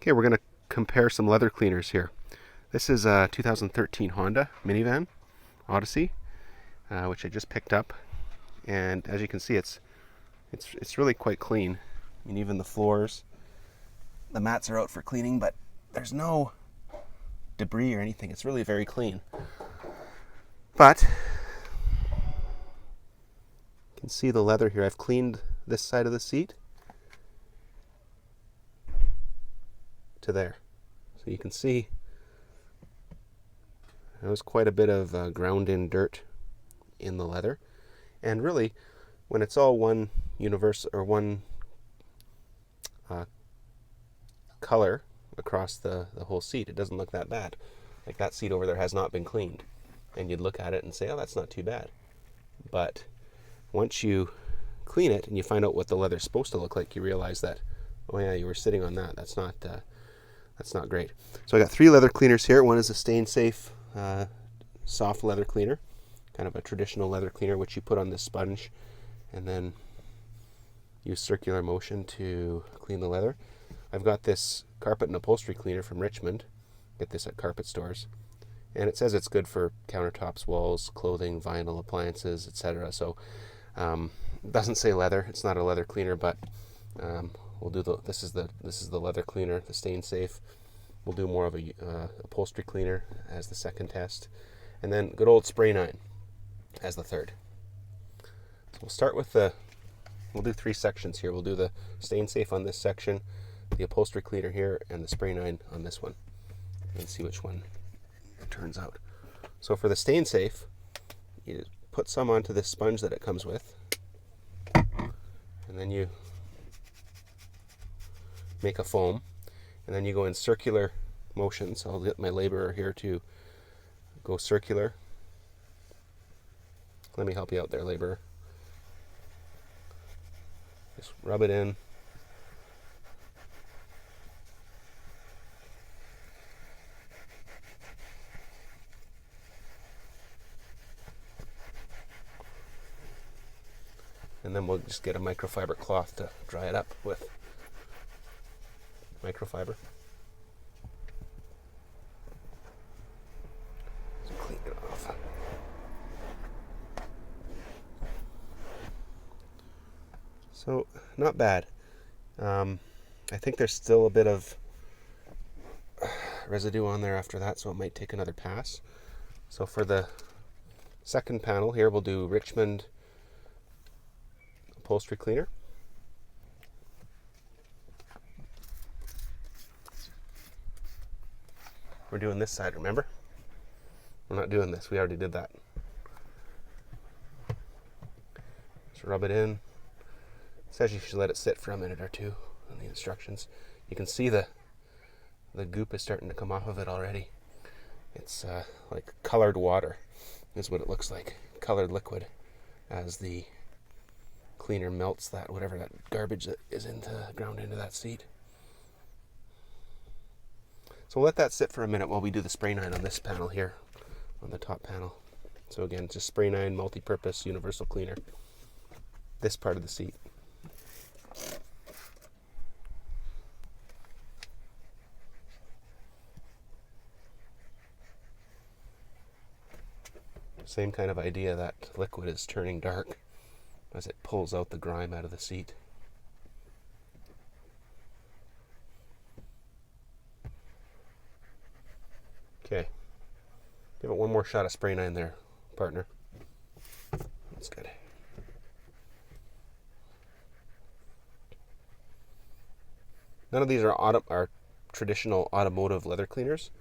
Okay, we're going to compare some leather cleaners here. This is a 2013 Honda minivan, Odyssey, which I just picked up. And as you can see, it's really quite clean. I mean, even the floors, the mats are out for cleaning, but there's no debris or anything. It's really very clean. But you can see the leather here. I've cleaned this side of the seat to there. So you can see there was quite a bit of ground-in dirt in the leather. And really, when it's all one universe or one color across the whole seat, it doesn't look that bad. Like that seat over there has not been cleaned. And you'd look at it and say, oh, that's not too bad. But once you clean it and you find out what the leather's supposed to look like, you realize that, oh yeah, you were sitting on that. That's not great. So I got 3 leather cleaners here. One is a stain safe soft leather cleaner, kind of a traditional leather cleaner, which you put on this sponge and then use circular motion to clean the leather. I've got this carpet and upholstery cleaner from Richmond. Get this at carpet stores. And it says it's good for countertops, walls, clothing, vinyl, appliances, etc. So it doesn't say leather. It's not a leather cleaner, but we'll do this is the leather cleaner, the stain safe. We'll do more of a upholstery cleaner as the second test, and then good old spray 9 as the third. So we'll start with we'll do 3 sections here. We'll do the stain safe on this section, the upholstery cleaner here, and the spray 9 on this one, and see which one it turns out. So for the stain safe, you put some onto this sponge that it comes with, and then you make a foam, and then you go in circular motion. So I'll get my laborer here to go circular. Let me help you out there, laborer. Just rub it in. And then we'll just get a microfiber cloth to dry it up with. Microfiber. So clean it off. So not bad. I think there's still a bit of residue on there after that, so it might take another pass. So for the second panel here, we'll do Richmond upholstery cleaner. We're doing this side, remember? We're not doing this. We already did that. Just rub it in. It says you should let it sit for a minute or two in the instructions. You can see the goop is starting to come off of it already. It's like colored water is what it looks like. Colored liquid as the cleaner melts that, whatever that garbage that is ground into that seat. So we'll let that sit for a minute while we do the spray 9 on this panel here, on the top panel. So again, just spray 9 multi-purpose universal cleaner. This part of the seat. Same kind of idea, that liquid is turning dark as it pulls out the grime out of the seat. Okay, give it one more shot of spray 9 there, partner. That's good. None of these are traditional automotive leather cleaners,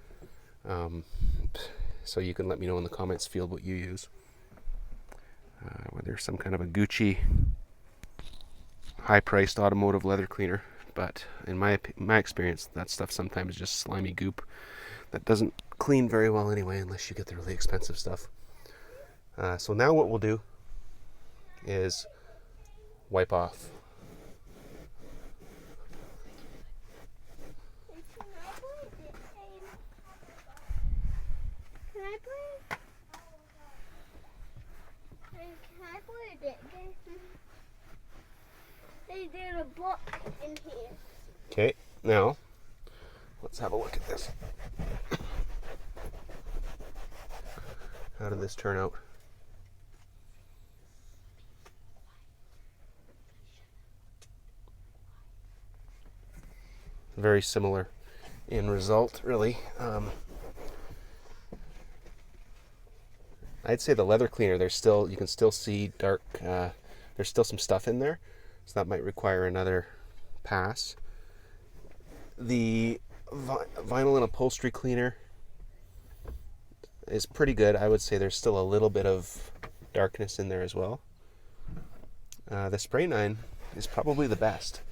so you can let me know in the comments field what you use. Whether some kind of a Gucci high-priced automotive leather cleaner, but in my experience, that stuff sometimes is just slimy goop that doesn't clean very well anyway, unless you get the really expensive stuff. So now what we'll do is wipe off. They did a book in here. Okay, now Let's have a look at this. How did this turn out? Very similar in result, really. I'd say the leather cleaner, you can still see dark, there's still some stuff in there, so that might require another pass. The vinyl and upholstery cleaner is pretty good. I would say there's still a little bit of darkness in there as well. The spray 9 is probably the best.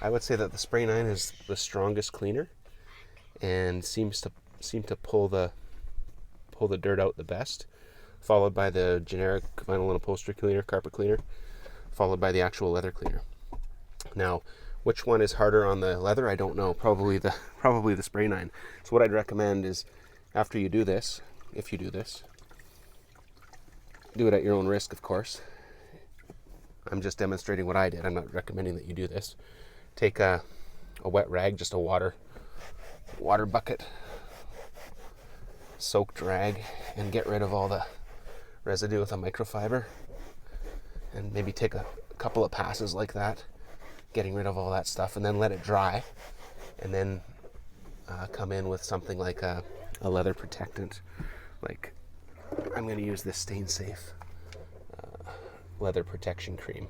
I would say that the spray 9 is the strongest cleaner and seem to pull the dirt out the best, followed by the generic vinyl and upholstery cleaner, carpet cleaner, followed by the actual leather cleaner. Now, which one is harder on the leather? I don't know. Probably the spray 9. So what I'd recommend is, after you do this, if you do this, do it at your own risk, of course. I'm just demonstrating what I did. I'm not recommending that you do this. Take a wet rag, just a water bucket, soaked rag, and get rid of all the residue with a microfiber. And maybe take a couple of passes like that, getting rid of all that stuff, and then let it dry. And then come in with something like a leather protectant. Like, I'm going to use this Stain Safe leather protection cream.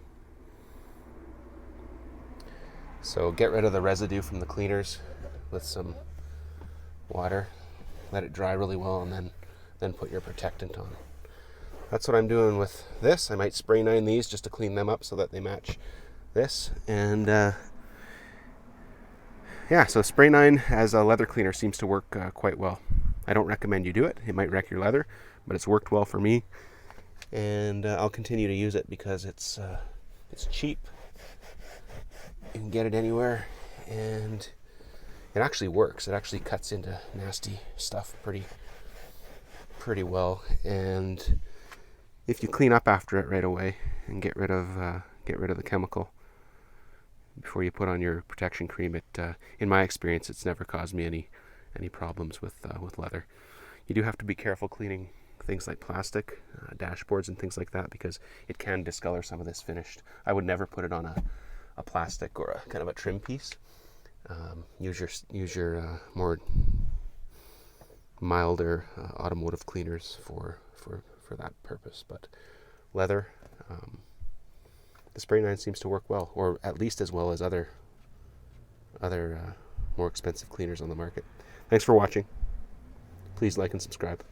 So get rid of the residue from the cleaners with some water, let it dry really well, and then put your protectant on. That's what I'm doing with this. I might spray 9 these just to clean them up so that they match this. And yeah, so spray 9 as a leather cleaner seems to work quite well. I don't recommend you do it. It might wreck your leather, but it's worked well for me. And I'll continue to use it because it's cheap. You can get it anywhere, and it actually works. It actually cuts into nasty stuff pretty well. And if you clean up after it right away and get rid of the chemical before you put on your protection cream, it in my experience, it's never caused me any problems with leather. You do have to be careful cleaning things like plastic, dashboards and things like that, because it can discolor some of this finished. I would never put it on a plastic or a kind of a trim piece. Use your more milder automotive cleaners for that purpose. But leather, the spray 9 seems to work well, or at least as well as other more expensive cleaners on the market. Thanks for watching. Please like and subscribe.